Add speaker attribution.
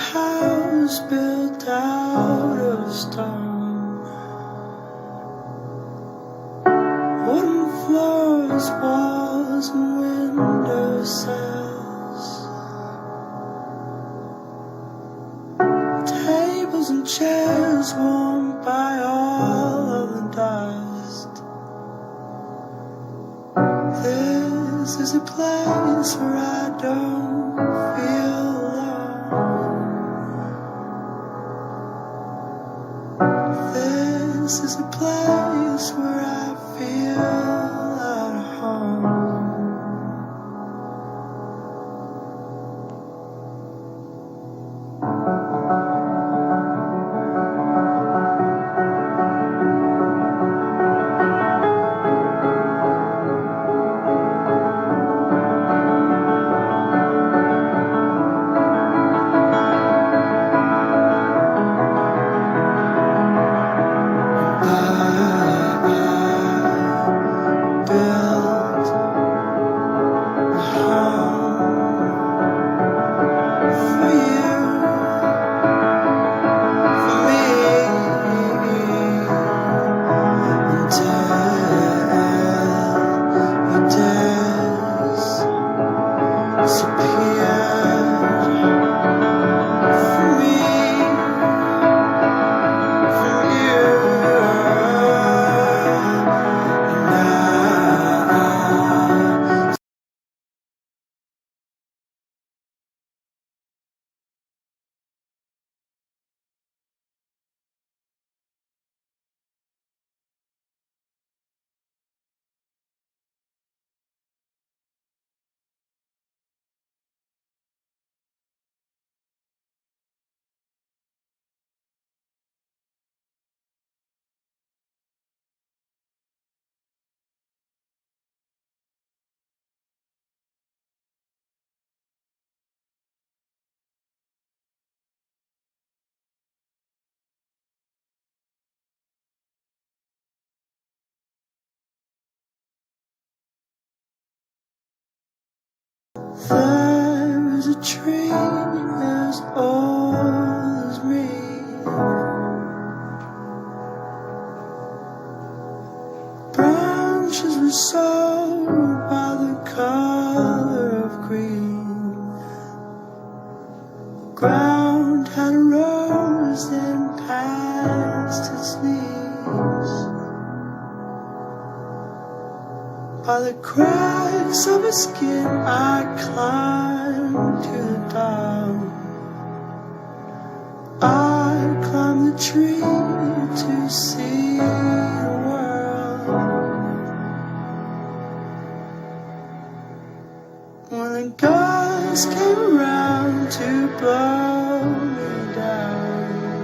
Speaker 1: house built out of stone, wooden floors, walls, and windowsills, tables and chairs warmed by all of the dust. This is a place where I don't feel alone. This is a place where I feel at home. There's a tree as old as me, branches were sold by the color of green, ground had rose and past its knees. By the cracks of her skin I climbed to the top. I climbed the tree to see the world. When the gusts came around to blow